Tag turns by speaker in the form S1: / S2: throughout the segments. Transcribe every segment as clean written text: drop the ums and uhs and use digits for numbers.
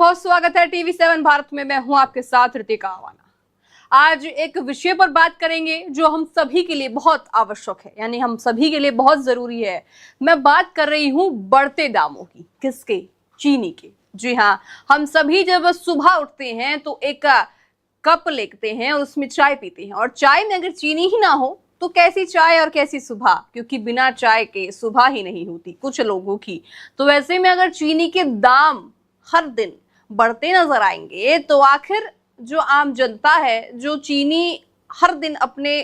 S1: बहुत स्वागत है टीवी 7 भारत में। मैं हूं आपके साथ ऋतिका आवाना। आज एक विषय पर बात करेंगे जो हम सभी के लिए बहुत आवश्यक है, यानी हम सभी के लिए बहुत जरूरी है। मैं बात कर रही हूं बढ़ते दामों की। किसके? चीनी के। जी हाँ, हम सभी जब सुबह उठते हैं तो एक कप लेते हैं और उसमें चाय पीते हैं, और चाय में अगर चीनी ही ना हो तो कैसी चाय और कैसी सुबह, क्योंकि बिना चाय के सुबह ही नहीं होती कुछ लोगों की। तो वैसे में अगर चीनी के दाम हर दिन बढ़ते नजर आएंगे तो आखिर जो आम जनता है, जो चीनी हर दिन अपने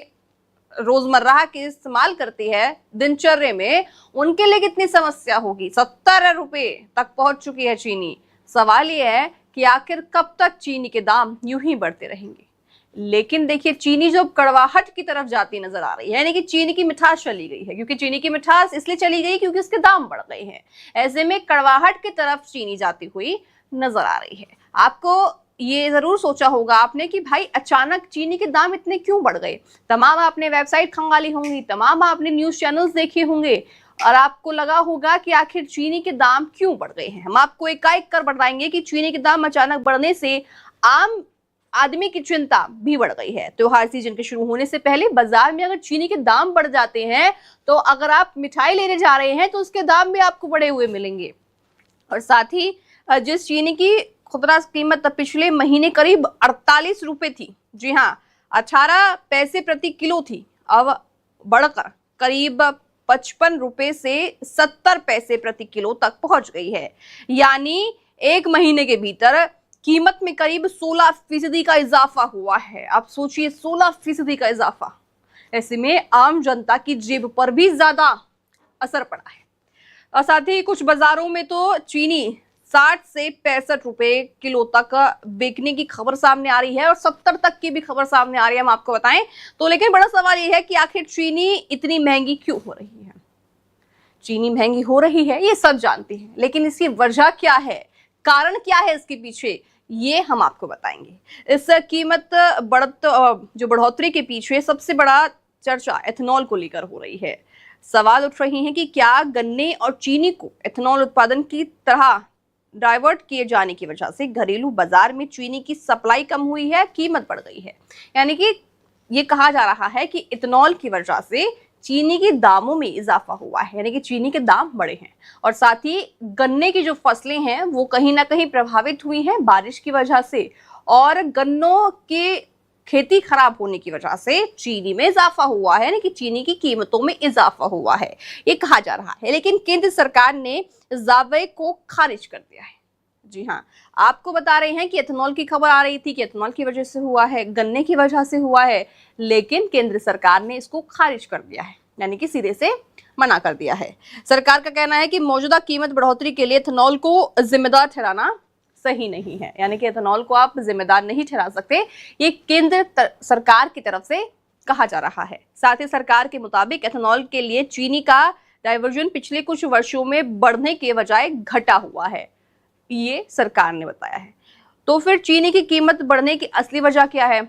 S1: रोजमर्रा के इस्तेमाल करती है दिनचर्या में, उनके लिए कितनी समस्या होगी। 70 रुपए तक पहुंच चुकी है चीनी। सवाल यह है कि आखिर कब तक चीनी के दाम यूं ही बढ़ते रहेंगे। लेकिन देखिए, चीनी जो कड़वाहट की तरफ जाती नजर आ रही है, यानी कि चीनी की मिठास चली गई है, क्योंकि चीनी की मिठास इसलिए चली गई क्योंकि उसके दाम बढ़ गए हैं। ऐसे में कड़वाहट की तरफ चीनी जाती हुई नजर आ रही है। आपको ये जरूर सोचा होगा आपने कि भाई अचानक चीनी के दाम इतने क्यों बढ़ गए। तमाम आपने वेबसाइट खंगाली होंगी, तमाम आपने न्यूज चैनल्स देखे होंगे, और आपको लगा होगा कि आखिर चीनी के दाम क्यों बढ़ गए हैं। हम आपको एकाएक कर बताएंगे कि चीनी के दाम अचानक बढ़ने से आम आदमी की चिंता भी बढ़ गई है। त्योहार सीजन के शुरू होने से पहले बाजार में अगर चीनी के दाम बढ़ जाते हैं तो अगर आप मिठाई लेने जा रहे हैं तो उसके दाम भी आपको बढ़े हुए मिलेंगे। और साथ ही जिस चीनी की खुदरा कीमत पिछले महीने करीब 48 रुपए थी, जी हाँ 18 पैसे प्रति किलो थी, अब बढ़कर करीब 55 रुपए से 70 पैसे प्रति किलो तक पहुंच गई है। यानी एक महीने के भीतर कीमत में करीब 16% का इजाफा हुआ है। आप सोचिए, 16% का इजाफा। ऐसे में आम जनता की जेब पर भी ज्यादा असर पड़ा है। और साथ ही कुछ बाजारों में तो चीनी 60 से 65 रुपए किलो तक बेचने की खबर सामने आ रही है, और 70 तक की भी खबर सामने आ रही है, हम आपको बताएं तो। लेकिन बड़ा सवाल यह है कि आखिर चीनी इतनी महंगी क्यों हो रही है। चीनी महंगी हो रही है ये सब जानते हैं, लेकिन इसकी वजह क्या है, कारण क्या है इसके पीछे, ये हम आपको बताएंगे। इस कीमत बढ़ोतरी के पीछे सबसे बड़ा चर्चा एथेनॉल को लेकर हो रही है। सवाल उठ रही हैं कि क्या गन्ने और चीनी को एथेनॉल उत्पादन की तरह डाइवर्ट किए जाने की वजह से घरेलू बाजार में चीनी की सप्लाई कम हुई है, कीमत बढ़ गई है। यानी कि ये कहा जा रहा है कि इथेनॉल की वजह से चीनी के दामों में इजाफा हुआ है, यानी कि चीनी के दाम बढ़े हैं। और साथ ही गन्ने की जो फसलें हैं वो कहीं ना कहीं प्रभावित हुई हैं बारिश की वजह से, और गन्नों के खेती खराब होने की वजह से चीनी में इजाफा हुआ है, यानी कि चीनी की कीमतों में इजाफा हुआ है, ये कहा जा रहा है। लेकिन केंद्र सरकार ने इस दावे को खारिज कर दिया है। जी हाँ, आपको बता रहे हैं कि एथेनॉल की खबर आ रही थी कि एथेनॉल की वजह से हुआ है, गन्ने की वजह से हुआ है, लेकिन केंद्र सरकार ने इसको खारिज कर दिया है, यानी कि सिरे से मना कर दिया है। सरकार का कहना है कि मौजूदा कीमत बढ़ोतरी के लिए एथेनॉल को जिम्मेदार ठहराना सही नहीं है, यानी कि एथेनॉल को आप जिम्मेदार नहीं ठहरा सकते, ये केंद्र सरकार की तरफ से कहा जा रहा है। साथ ही सरकार के मुताबिक एथेनॉल के लिए चीनी का डाइवर्जन पिछले कुछ वर्षों में बढ़ने के बजाय घटा हुआ है, ये सरकार ने बताया है। तो फिर चीनी की कीमत बढ़ने की असली वजह क्या है?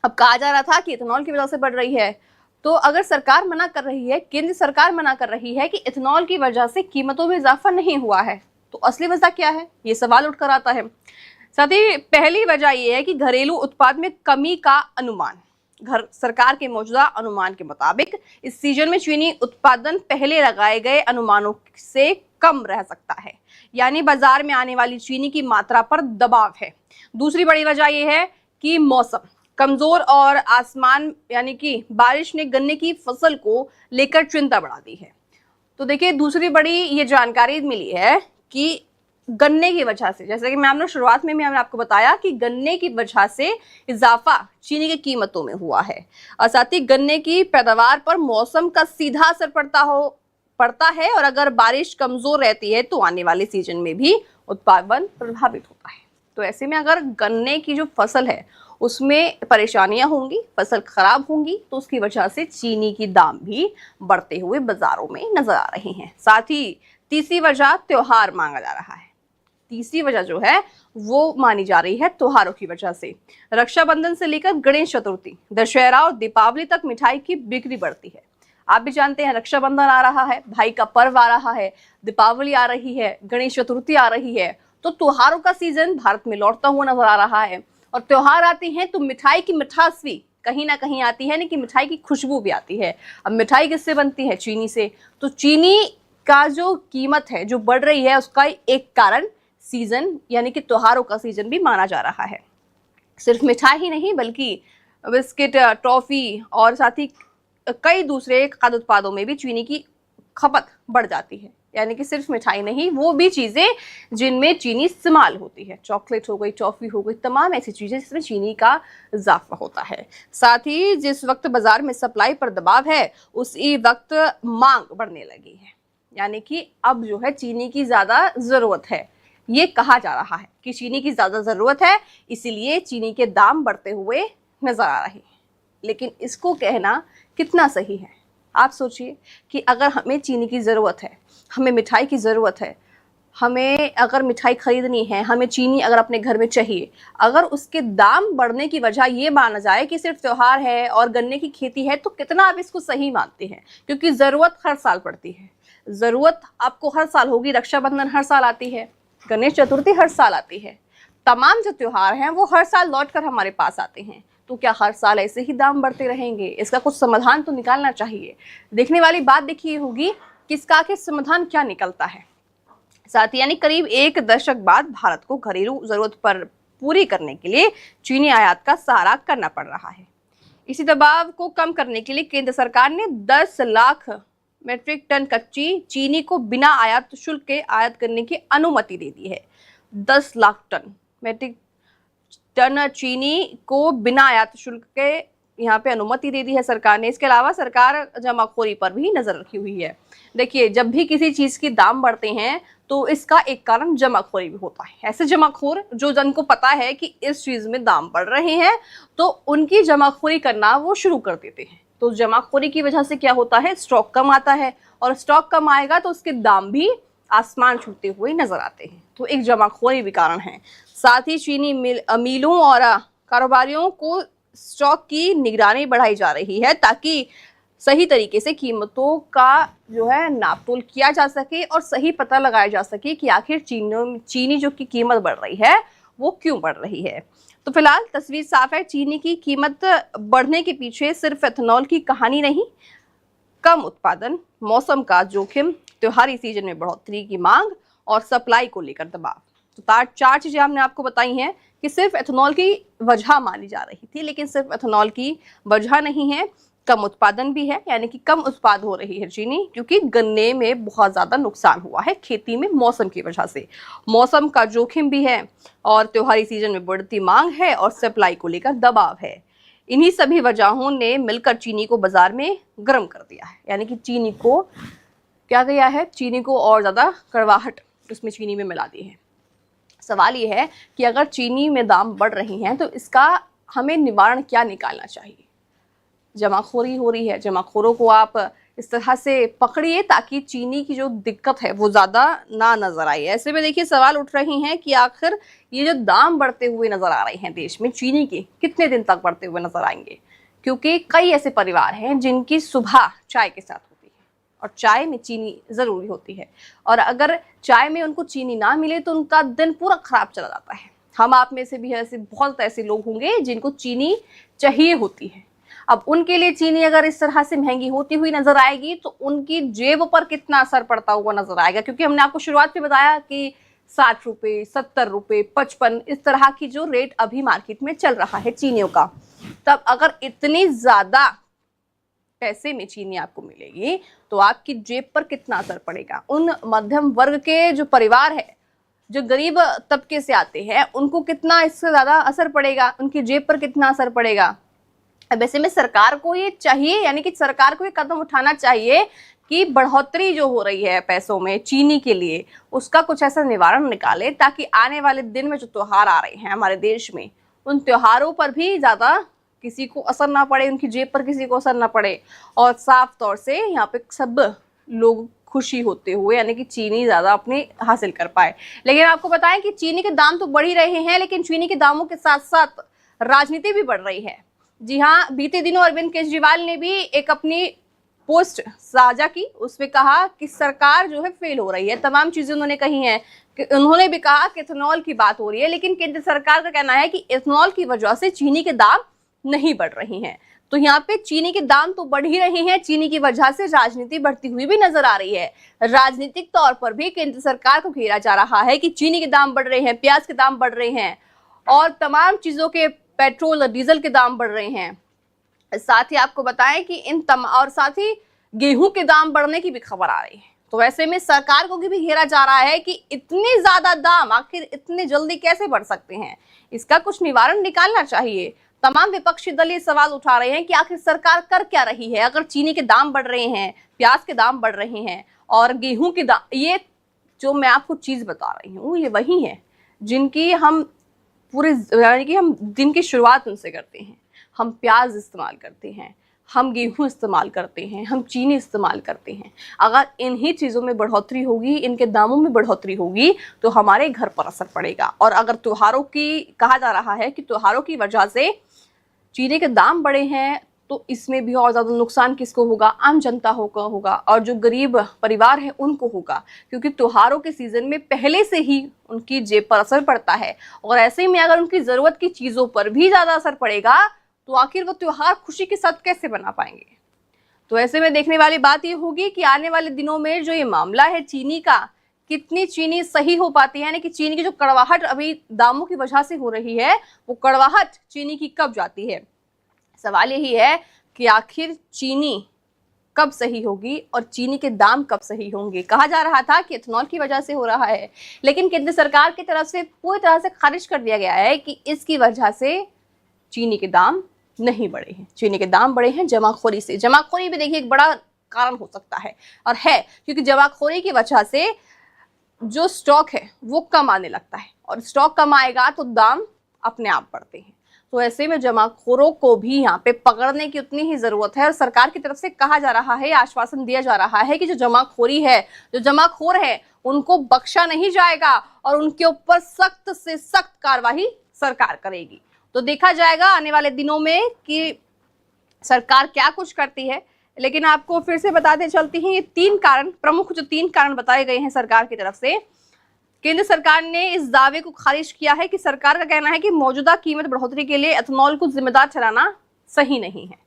S1: अब कहा जा रहा था कि इथेनॉल की वजह से बढ़ रही है, तो अगर सरकार मना कर रही है, केंद्र सरकार मना कर रही है कि इथेनॉल की वजह से कीमतों में इजाफा नहीं हुआ है, तो असली वजह क्या है, ये सवाल उठकर आता है। साथ ही पहली वजह यह है कि घरेलू उत्पाद में कमी का अनुमान। सरकार के मौजूदा अनुमान के मुताबिक इस सीजन में चीनी उत्पादन पहले लगाए गए अनुमानों से कम रह सकता है, यानी बाजार में आने वाली चीनी की मात्रा पर दबाव है। दूसरी बड़ी वजह यह है कि मौसम कमजोर और आसमान, यानी कि बारिश ने गन्ने की फसल को लेकर चिंता बढ़ा दी है। तो देखिए, दूसरी बड़ी ये जानकारी मिली है कि गन्ने की वजह से, जैसे कि मैंने शुरुआत में हमने आपको बताया कि गन्ने की वजह से इजाफा चीनी की कीमतों में हुआ है, और साथ ही गन्ने की पैदावार पर मौसम का सीधा असर पड़ता है, और अगर बारिश कमजोर रहती है तो आने वाले सीजन में भी उत्पादन प्रभावित होता है। तो ऐसे में अगर गन्ने की जो फसल है उसमें परेशानियां होंगी, फसल खराब होंगी, तो उसकी वजह से चीनी की दाम भी बढ़ते हुए बाजारों में नजर आ रहे हैं। साथ ही तीसरी वजह त्योहार मांगा जा रहा है। तीसरी वजह जो है वो मानी जा रही है त्योहारों की वजह से। रक्षाबंधन से लेकर गणेश चतुर्थी, दशहरा और दीपावली तक मिठाई की बिक्री बढ़ती है। आप भी जानते हैं रक्षाबंधन आ रहा है, भाई का पर्व आ रहा है, दीपावली आ रही है, गणेश चतुर्थी आ रही है, तो त्योहारों का सीजन भारत में लौटता हुआ नजर आ रहा है, और त्योहार आते हैं तो मिठाई की मिठास भी कहीं ना कहीं आती है, नहीं कि मिठाई की खुशबू भी आती है। अब मिठाई किससे बनती है? चीनी से। तो चीनी का जो कीमत है जो बढ़ रही है, उसका एक कारण सीजन यानी कि त्योहारों का सीजन भी माना जा रहा है। सिर्फ मिठाई ही नहीं बल्कि बिस्किट, टॉफी और साथ ही कई दूसरे खाद्य उत्पादों में भी चीनी की खपत बढ़ जाती है। यानी कि सिर्फ मिठाई नहीं, वो भी चीजें जिनमें चीनी इस्तेमाल होती है, चॉकलेट हो गई, टॉफी हो गई, तमाम ऐसी चीजें जिसमें चीनी का इजाफा होता है। साथ ही जिस वक्त बाजार में सप्लाई पर दबाव है, उसी वक्त मांग बढ़ने लगी है। यानी कि अब जो है चीनी की ज्यादा जरूरत है। ये कहा जा रहा है कि चीनी की ज्यादा जरूरत है, इसीलिए चीनी के दाम बढ़ते हुए नजर आ रहे हैं। लेकिन इसको कहना कितना सही है? आप सोचिए कि अगर हमें चीनी की ज़रूरत है, हमें मिठाई की ज़रूरत है, हमें अगर मिठाई खरीदनी है, हमें चीनी अगर अपने घर में चाहिए, अगर उसके दाम बढ़ने की वजह ये माना जाए कि सिर्फ त्योहार है और गन्ने की खेती है, तो कितना आप इसको सही मानते हैं? क्योंकि ज़रूरत हर साल पड़ती है, ज़रूरत आपको हर साल होगी। रक्षाबंधन हर साल आती है, गणेश चतुर्थी हर साल आती है, तमाम जो त्योहार हैं वो हर साल लौट कर हमारे पास आते हैं। तो क्या हर साल ऐसे ही दाम बढ़ते रहेंगे? इसका कुछ समाधान तो निकालना चाहिए। देखने वाली बात देखिए होगी कि इसका आखिर समाधान क्या निकलता है। साथ ही यानी करीब एक दशक बाद भारत को घरेलू जरूरत पर पूरी करने के लिए चीनी आयात का सहारा करना पड़ रहा है। इसी दबाव को कम करने के लिए केंद्र सरकार ने 10 लाख मेट्रिक टन कच्ची चीनी को बिना आयात शुल्क के आयात करने की अनुमति दे दी है। 10 लाख टन मेट्रिक टन चीनी को बिना आयात शुल्क के यहाँ पे अनुमति दे दी है सरकार ने। इसके अलावा सरकार जमाखोरी पर भी नजर रखी हुई है। देखिए, जब भी किसी चीज के दाम बढ़ते हैं तो इसका एक कारण जमाखोरी भी होता है। ऐसे जमाखोर जो जिनको पता है कि इस चीज में दाम बढ़ रहे हैं तो उनकी जमाखोरी करना वो शुरू कर देते हैं। तो जमाखोरी की वजह से क्या होता है? स्टॉक कम आता है, और स्टॉक कम आएगा तो उसके दाम भी आसमान छूते हुए नजर आते हैं। तो एक जमाखोरी भी कारण है। साथ ही चीनी मिलों और कारोबारियों को स्टॉक की निगरानी बढ़ाई जा रही है ताकि सही तरीके से कीमतों का जो है नापतोल किया जा सके और सही पता लगाया जा सके कि आखिर चीनी जो की कीमत बढ़ रही है वो क्यों बढ़ रही है। तो फिलहाल तस्वीर साफ है, चीनी की कीमत बढ़ने के पीछे सिर्फ एथेनॉल की कहानी नहीं, कम उत्पादन, मौसम का जोखिम, त्योहारी सीजन में बढ़ोतरी की मांग और सप्लाई को लेकर दबाव। तो 4 चीजें हमने आपको बताई हैं कि सिर्फ एथेनॉल की वजह मानी जा रही थी, लेकिन सिर्फ एथेनॉल की वजह नहीं है, कम उत्पादन भी है। यानी कि कम उत्पाद हो रही है चीनी, क्योंकि गन्ने में बहुत ज्यादा नुकसान हुआ है खेती में मौसम की वजह से। मौसम का जोखिम भी है, और त्योहारी सीजन में बढ़ती मांग है, और सप्लाई को लेकर दबाव है। इन्हीं सभी वजहों ने मिलकर चीनी को बाजार में गर्म कर दिया है। यानी कि चीनी को क्या किया है? चीनी को और ज्यादा कड़वाहट उसमें चीनी में मिला दी है। सवाल ये है कि अगर चीनी में दाम बढ़ रहे हैं तो इसका हमें निवारण क्या निकालना चाहिए? जमाखोरी हो रही है, जमाखोरों को आप इस तरह से पकड़िए ताकि चीनी की जो दिक्कत है वो ज़्यादा ना नज़र आए। ऐसे में देखिए सवाल उठ रहे हैं कि आखिर ये जो दाम बढ़ते हुए नज़र आ रहे हैं देश में चीनी के, कितने दिन तक बढ़ते हुए नज़र आएंगे? क्योंकि कई ऐसे परिवार हैं जिनकी सुबह चाय के साथ होती है, और चाय में चीनी ज़रूरी होती है, और अगर चाय में उनको चीनी ना मिले तो उनका दिन पूरा ख़राब चला जाता है। हम आप में से भी ऐसे बहुत ऐसे लोग होंगे जिनको चीनी चाहिए होती है। अब उनके लिए चीनी अगर इस तरह से महंगी होती हुई नजर आएगी तो उनकी जेब पर कितना असर पड़ता हुआ नजर आएगा। क्योंकि हमने आपको शुरुआत में बताया कि 60 रुपये, 70 रुपये, 55 इस तरह की जो रेट अभी मार्केट में चल रहा है चीनियों का, तब अगर इतनी ज्यादा पैसे में चीनी आपको मिलेगी तो आपकी जेब पर कितना असर पड़ेगा। उन मध्यम वर्ग के जो परिवार है, जो गरीब तबके से आते हैं, उनको कितना इससे ज्यादा असर पड़ेगा, उनकी जेब पर कितना असर पड़ेगा। अब ऐसे में सरकार को ये चाहिए, यानी कि सरकार को ये कदम उठाना चाहिए कि बढ़ोतरी जो हो रही है पैसों में चीनी के लिए, उसका कुछ ऐसा निवारण निकाले ताकि आने वाले दिन में जो त्योहार आ रहे हैं हमारे देश में, उन त्योहारों पर भी ज़्यादा किसी को असर ना पड़े, उनकी जेब पर किसी को असर ना पड़े, और साफ तौर से यहाँ पे सब लोग खुशी होते हुए यानी कि चीनी ज़्यादा अपने हासिल कर पाए। लेकिन आपको बताएं कि चीनी के दाम तो बढ़ ही रहे हैं, लेकिन चीनी के दामों के साथ साथ राजनीति भी बढ़ रही है। जी हाँ, बीते दिनों अरविंद केजरीवाल ने भी एक अपनी पोस्ट साझा की, उसमें कहा कि सरकार जो है फेल हो रही है। तमाम चीजें उन्होंने कही हैं कि उन्होंने भी कहा कि इथेनॉल की बात हो रही है, लेकिन केंद्र सरकार का कहना है कि इथेनॉल की वजह से चीनी के दाम नहीं बढ़ रही हैं। तो यहाँ पे चीनी के दाम तो बढ़ ही रहे हैं, चीनी की वजह से राजनीति बढ़ती हुई भी नजर आ रही है। राजनीतिक तौर पर भी केंद्र सरकार को घेरा जा रहा है कि चीनी के दाम बढ़ रहे हैं, प्याज के दाम बढ़ रहे हैं और तमाम चीजों के, पेट्रोल और डीजल के दाम बढ़ रहे हैं। साथ ही आपको बताएं कि और साथ ही गेहूं के दाम बढ़ने की भी खबर आ रही है। तो ऐसे में सरकार को भी घेरा जा रहा है कि इतने ज्यादा दाम आखिर इतने जल्दी कैसे बढ़ सकते हैं, इसका कुछ निवारण निकालना चाहिए। तमाम विपक्षी दल ये सवाल उठा रहे हैं कि आखिर सरकार कर क्या रही है। अगर चीनी के दाम बढ़ रहे हैं, प्याज के दाम बढ़ रहे हैं और गेहूं के दाम, ये जो मैं आपको चीज बता रही हूँ ये वही है जिनकी हम पूरे, यानी कि हम दिन की शुरुआत उनसे करते हैं। हम प्याज इस्तेमाल करते हैं, हम गेहूं इस्तेमाल करते हैं, हम चीनी इस्तेमाल करते हैं। अगर इन्हीं चीज़ों में बढ़ोतरी होगी, इनके दामों में बढ़ोतरी होगी तो हमारे घर पर असर पड़ेगा। और अगर त्योहारों की, कहा जा रहा है कि त्योहारों की वजह से चीनी के दाम बढ़े हैं, तो इसमें भी और ज़्यादा नुकसान किसको होगा? आम जनता होगा और जो गरीब परिवार है उनको होगा, क्योंकि त्योहारों के सीजन में पहले से ही उनकी जेब पर असर पड़ता है। और ऐसे में अगर उनकी ज़रूरत की चीज़ों पर भी ज़्यादा असर पड़ेगा तो आखिर वो त्योहार खुशी के साथ कैसे बना पाएंगे? तो ऐसे में देखने वाली बात ये होगी कि आने वाले दिनों में जो ये मामला है चीनी का, कितनी चीनी सही हो पाती है, यानी कि चीनी की जो कड़वाहट अभी दामों की वजह से हो रही है, वो कड़वाहट चीनी की कब जाती है। सवाल यही है कि आखिर चीनी कब सही होगी और चीनी के दाम कब सही होंगे। कहा जा रहा था कि इथेनॉल की वजह से हो रहा है, लेकिन केंद्र सरकार की तरफ से पूरी तरह से खारिज कर दिया गया है कि इसकी वजह से चीनी के दाम नहीं बढ़े हैं। चीनी के दाम बढ़े हैं जमाखोरी से। जमाखोरी भी देखिए एक बड़ा कारण हो सकता है और है, क्योंकि जमाखोरी की वजह से जो स्टॉक है वो कम आने लगता है और स्टॉक कम आएगा तो दाम अपने आप बढ़ते हैं। तो ऐसे में जमाखोरों को भी यहाँ पे पकड़ने की उतनी ही जरूरत है और सरकार की तरफ से कहा जा रहा है, आश्वासन दिया जा रहा है कि जो जमाखोरी है, जो जमाखोर है, उनको बख्शा नहीं जाएगा और उनके ऊपर सख्त से सख्त कार्रवाई सरकार करेगी। तो देखा जाएगा आने वाले दिनों में कि सरकार क्या कुछ करती है। लेकिन आपको फिर से बताते चलती हैं, ये तीन कारण, प्रमुख जो तीन कारण बताए गए हैं सरकार की तरफ से। केंद्र सरकार ने इस दावे को खारिज किया है कि सरकार का कहना है कि मौजूदा कीमत बढ़ोतरी के लिए एथेनॉल को जिम्मेदार ठहराना सही नहीं है।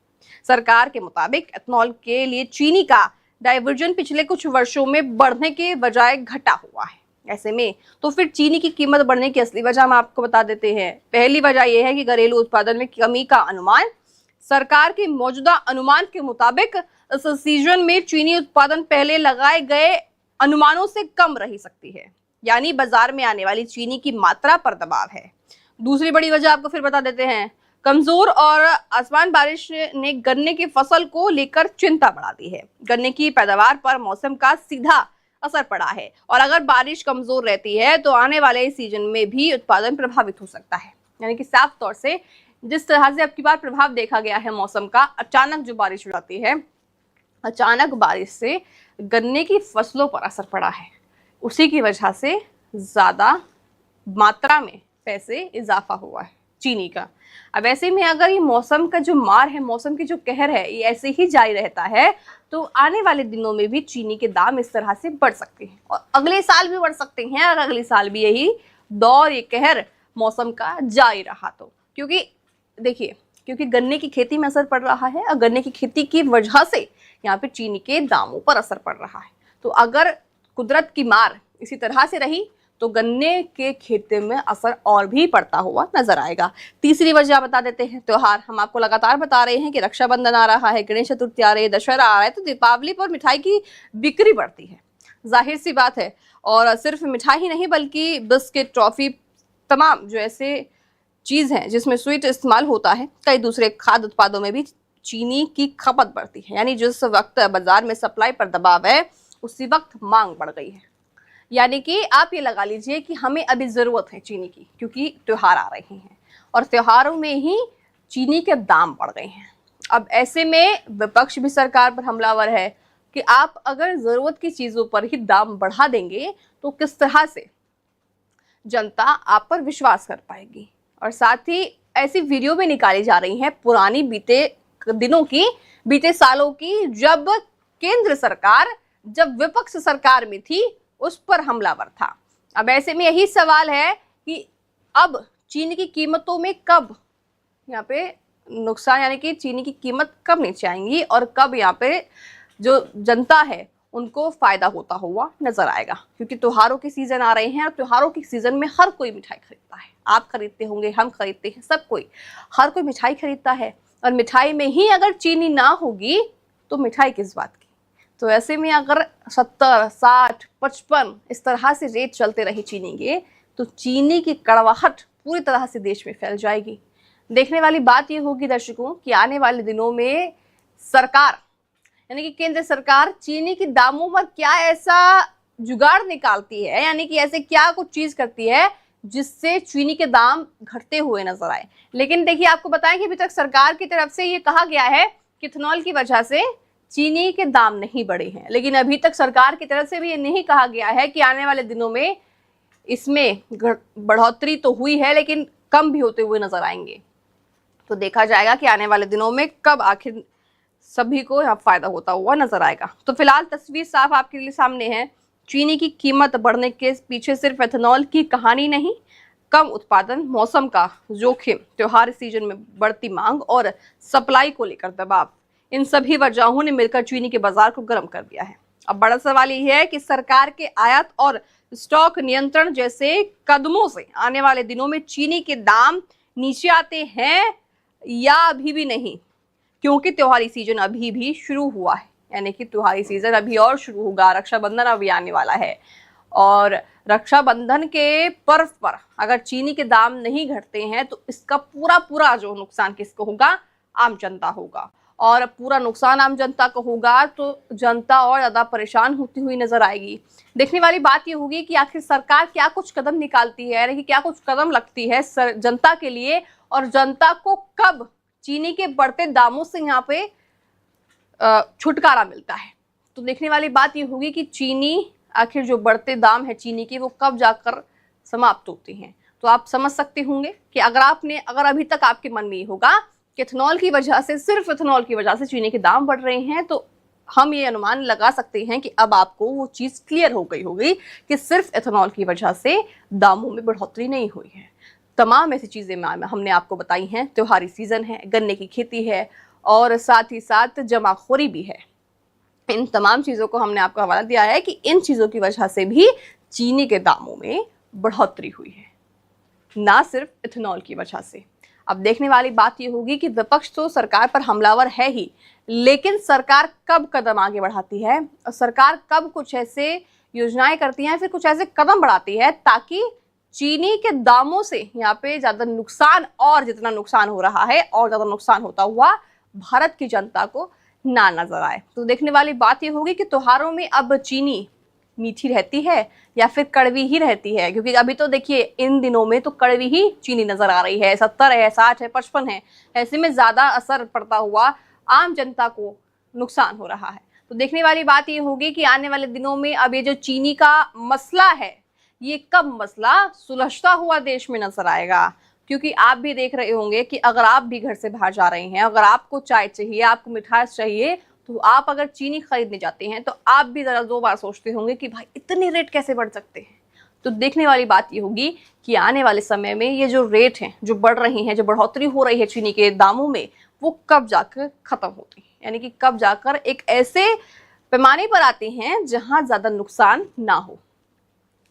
S1: सरकार के मुताबिक एथेनॉल के लिए चीनी का डाइवर्जन पिछले कुछ वर्षों में बढ़ने के बजाय घटा हुआ है। ऐसे में तो फिर चीनी की कीमत बढ़ने की असली वजह हम आपको बता देते हैं। पहली वजह यह है कि घरेलू उत्पादन में कमी का अनुमान। सरकार के मौजूदा अनुमान के मुताबिक इस सीजन में चीनी उत्पादन पहले लगाए गए अनुमानों से कम रह सकती है, यानी बाजार में आने वाली चीनी की मात्रा पर दबाव है। दूसरी बड़ी वजह आपको फिर बता देते हैं, कमजोर और आसमान बारिश ने गन्ने की फसल को लेकर चिंता बढ़ा दी है। गन्ने की पैदावार पर मौसम का सीधा असर पड़ा है और अगर बारिश कमजोर रहती है तो आने वाले सीजन में भी उत्पादन प्रभावित हो सकता है। यानी कि साफ तौर से जिस तरह से अब की बार प्रभाव देखा गया है मौसम का, अचानक जो बारिश हो जाती है, अचानक बारिश से गन्ने की फसलों पर असर पड़ा है, उसी की वजह से ज्यादा मात्रा में पैसे इजाफा हुआ है चीनी का। अब ऐसे में अगर ये मौसम का जो मार है, मौसम की जो कहर है, ये ऐसे ही जारी रहता है तो आने वाले दिनों में भी चीनी के दाम इस तरह से बढ़ सकते हैं और अगले साल भी बढ़ सकते हैं और अगले साल भी यही दौर, ये कहर मौसम का जारी रहा तो। क्योंकि देखिए, क्योंकि गन्ने की खेती में असर पड़ रहा है और गन्ने की खेती की वजह से यहाँ पे चीनी के दामों पर असर पड़ रहा है। तो अगर कुदरत की मार इसी तरह से रही तो गन्ने के खेती में असर और भी पड़ता हुआ नजर आएगा। तीसरी वजह बता देते हैं, त्योहार। हम आपको लगातार बता रहे हैं कि रक्षाबंधन आ रहा है, गणेश चतुर्थी आ रही है, दशहरा आ रहा है, तो दीपावली पर मिठाई की बिक्री बढ़ती है, जाहिर सी बात है। और सिर्फ मिठाई ही नहीं बल्कि बिस्किट, टॉफी, तमाम जो ऐसे चीज़ हैं जिसमें स्वीट इस्तेमाल होता है, कई दूसरे खाद्य उत्पादों में भी चीनी की खपत बढ़ती है। यानी जिस वक्त बाजार में सप्लाई पर दबाव है उसी वक्त मांग बढ़ गई है। यानी कि आप ये लगा लीजिए कि हमें अभी ज़रूरत है चीनी की, क्योंकि त्योहार आ रहे हैं और त्योहारों में ही चीनी के दाम बढ़ गए हैं। अब ऐसे में विपक्ष भी सरकार पर हमलावर है कि आप अगर ज़रूरत की चीज़ों पर ही दाम बढ़ा देंगे तो किस तरह से जनता आप पर विश्वास कर पाएगी। और साथ ही ऐसी वीडियो भी निकाली जा रही हैं पुरानी, बीते दिनों की, बीते सालों की, जब केंद्र सरकार, जब विपक्ष सरकार में थी, उस पर हमलावर था। अब ऐसे में यही सवाल है कि अब चीनी की कीमतों में कब यहाँ पे नुकसान, यानी कि चीनी की कीमत कब नीचे आएंगी और कब यहाँ पे जो जनता है उनको फायदा होता हुआ नजर आएगा। क्योंकि त्योहारों के सीजन आ रहे हैं और त्योहारों के सीजन में हर कोई मिठाई खरीदता है। आप खरीदते होंगे, हम खरीदते हैं, सब कोई, हर कोई मिठाई खरीदता है। और मिठाई में ही अगर चीनी ना होगी तो मिठाई किस बात की। तो ऐसे में अगर 70, 60, 55 इस तरह से रेट चलते रहे चीनी के, तो चीनी की कड़वाहट पूरी तरह से देश में फैल जाएगी। देखने वाली बात ये होगी दर्शकों कि आने वाले दिनों में सरकार, यानी कि केंद्र सरकार, चीनी के दामों पर क्या ऐसा जुगाड़ निकालती है, यानी कि ऐसे क्या कुछ चीज करती है जिससे चीनी के दाम घटते हुए नजर आए। लेकिन देखिए, आपको बताएं कि अभी तक सरकार की तरफ से ये कहा गया है कि इथेनॉल की वजह से चीनी के दाम नहीं बढ़े हैं। लेकिन अभी तक सरकार की तरफ से भी ये नहीं कहा गया है कि आने वाले दिनों में इसमें बढ़ोतरी तो हुई है लेकिन कम भी होते हुए नजर आएंगे। तो देखा जाएगा कि आने वाले दिनों में कब आखिर सभी को यहाँ फायदा होता हुआ नजर आएगा। तो फिलहाल तस्वीर साफ आपके लिए सामने है। चीनी की कीमत बढ़ने के पीछे सिर्फ एथेनॉल की कहानी नहीं, कम उत्पादन, मौसम का जोखिम, त्योहार सीजन में बढ़ती मांग और सप्लाई को लेकर दबाव, इन सभी वजहों ने मिलकर चीनी के बाजार को गर्म कर दिया है। अब बड़ा सवाल यह है कि सरकार के आयात और स्टॉक नियंत्रण जैसे कदमों से आने वाले दिनों में चीनी के दाम नीचे आते हैं या अभी भी नहीं, क्योंकि त्योहारी सीजन अभी भी शुरू हुआ है। यानी कि त्योहारी सीजन अभी और शुरू होगा, रक्षाबंधन अभी आने वाला है और रक्षाबंधन के पर्व पर अगर चीनी के दाम नहीं घटते हैं तो इसका पूरा जो नुकसान किसको होगा? आम जनता होगा। और पूरा नुकसान आम जनता को होगा तो जनता और ज्यादा परेशान होती हुई नजर आएगी। देखने वाली बात ये होगी कि आखिर सरकार क्या कुछ कदम निकालती है, यानी कि क्या कुछ कदम लगती है जनता के लिए, और जनता को कब चीनी के बढ़ते दामों से यहाँ पे छुटकारा मिलता है। तो देखने वाली बात ये होगी कि चीनी, आखिर जो बढ़ते दाम है चीनी के, वो कब जाकर समाप्त होते हैं। तो आप समझ सकते होंगे कि अगर अभी तक आपके मन में ये होगा कि इथेनॉल की वजह से, सिर्फ इथेनॉल की वजह से चीनी के दाम बढ़ रहे हैं, तो हम ये अनुमान लगा सकते हैं कि अब आपको वो चीज क्लियर हो गई होगी कि सिर्फ इथेनॉल की वजह से दामों में बढ़ोतरी नहीं हुई है। तमाम ऐसी चीजें हमने आपको बताई हैं। त्योहारी सीजन है, गन्ने की खेती है और साथ ही साथ जमाखोरी भी है। इन तमाम चीजों को हमने आपको हवाला दिया है कि इन चीजों की वजह से भी चीनी के दामों में बढ़ोतरी हुई है, ना सिर्फ इथेनॉल की वजह से। अब देखने वाली बात यह होगी कि विपक्ष तो सरकार पर हमलावर है ही, लेकिन सरकार कब कदम आगे बढ़ाती है और सरकार कब कुछ ऐसे योजनाएं करती है, फिर कुछ ऐसे कदम बढ़ाती है ताकि चीनी के दामों से यहाँ पे ज्यादा नुकसान, और जितना नुकसान हो रहा है और ज्यादा नुकसान होता हुआ भारत की जनता को ना नजर आए। तो देखने वाली बात ये होगी कि त्योहारों में अब चीनी मीठी रहती है या फिर कड़वी ही रहती है, क्योंकि अभी तो देखिए इन दिनों में तो कड़वी ही चीनी नजर आ रही है। 70 है, 60 है, 55 है, ऐसे में ज्यादा असर पड़ता हुआ आम जनता को नुकसान हो रहा है। तो देखने वाली बात ये होगी कि आने वाले दिनों में अब ये जो चीनी का मसला है, ये कब मसला सुलझता हुआ देश में नजर आएगा। क्योंकि आप भी देख रहे होंगे कि अगर आप भी घर से बाहर जा रहे हैं, अगर आपको चाय चाहिए, आपको मिठाई चाहिए, तो आप अगर चीनी खरीदने जाते हैं तो आप भी जरा 2 बार सोचते होंगे कि भाई इतने रेट कैसे बढ़ सकते हैं। तो देखने वाली बात ये होगी कि आने वाले समय में ये जो रेट हैं, जो बढ़ रही हैं, जो बढ़ोतरी हो रही है चीनी के दामों में, वो कब जाकर खत्म होती है, यानी कि कब जाकर एक ऐसे पैमाने पर आते हैं जहां ज्यादा नुकसान ना हो।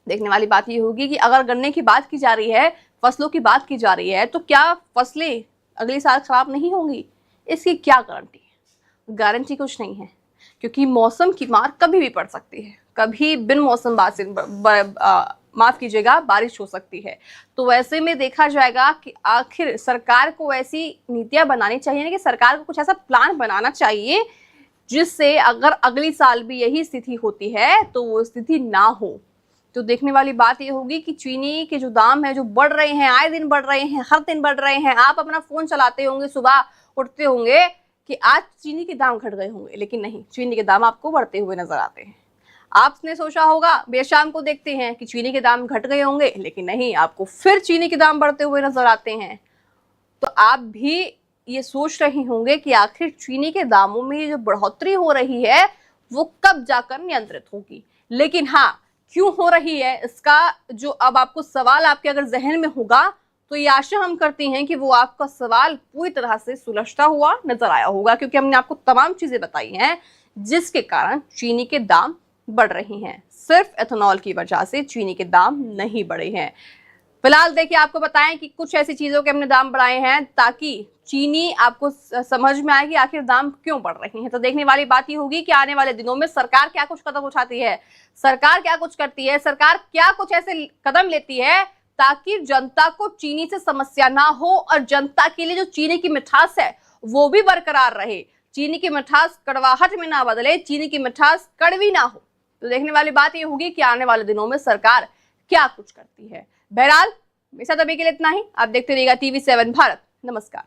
S1: देखने वाली बात ये होगी कि अगर गन्ने की बात की जा रही है, फसलों की बात की जा रही है, तो क्या फसलें अगले साल खराब नहीं होंगी? इसकी क्या गारंटी है? गारंटी कुछ नहीं है, क्योंकि मौसम की मार कभी भी पड़ सकती है। कभी बिन मौसम माफ कीजिएगा, बारिश हो सकती है। तो वैसे में देखा जाएगा कि आखिर सरकार को ऐसी नीतियां बनानी चाहिए कि सरकार को कुछ ऐसा प्लान बनाना चाहिए जिससे अगर अगली साल भी यही स्थिति होती है तो वो स्थिति ना हो। तो देखने वाली बात ये होगी कि चीनी के जो दाम है, जो बढ़ रहे हैं, आए दिन बढ़ रहे हैं, हर दिन बढ़ रहे हैं। आप अपना फोन चलाते होंगे, सुबह उठते होंगे कि आज चीनी के दाम घट गए होंगे, लेकिन नहीं, चीनी के दाम आपको बढ़ते हुए नजर आते हैं। आपने सोचा होगा, देर शाम को देखते हैं कि चीनी के दाम घट गए होंगे, लेकिन नहीं, आपको फिर चीनी के दाम बढ़ते हुए नजर आते हैं। तो आप भी ये सोच रहे होंगे कि आखिर चीनी के दामों में ये जो बढ़ोतरी हो रही है वो कब जाकर नियंत्रित होगी। लेकिन हाँ, क्यों हो रही है इसका जो अब आपको सवाल आपके अगर जहन में होगा तो ये आशा हम करते हैं कि वो आपका सवाल पूरी तरह से सुलझता हुआ नजर आया होगा, क्योंकि हमने आपको तमाम चीजें बताई हैं जिसके कारण चीनी के दाम बढ़ रहे हैं। सिर्फ एथेनॉल की वजह से चीनी के दाम नहीं बढ़े हैं। फिलहाल देखिए, आपको बताएं कि कुछ ऐसी चीजों के हमने दाम बढ़ाए हैं ताकि चीनी आपको समझ में आए कि आखिर दाम क्यों बढ़ रहे हैं। तो देखने वाली बात ये होगी कि आने वाले दिनों में सरकार क्या कुछ कदम उठाती है, सरकार क्या कुछ करती है, सरकार क्या कुछ ऐसे कदम लेती है ताकि जनता को चीनी से समस्या ना हो और जनता के लिए जो चीनी की मिठास है वो भी बरकरार रहे, चीनी की मिठास कड़वाहट में ना बदले, चीनी की मिठास कड़वी ना हो। तो देखने वाली बात ये होगी कि आने वाले दिनों में सरकार क्या कुछ करती है। बहरहाल मेरे साथ अभी के लिए इतना ही। आप देखते रहिएगा TV7 भारत। नमस्कार।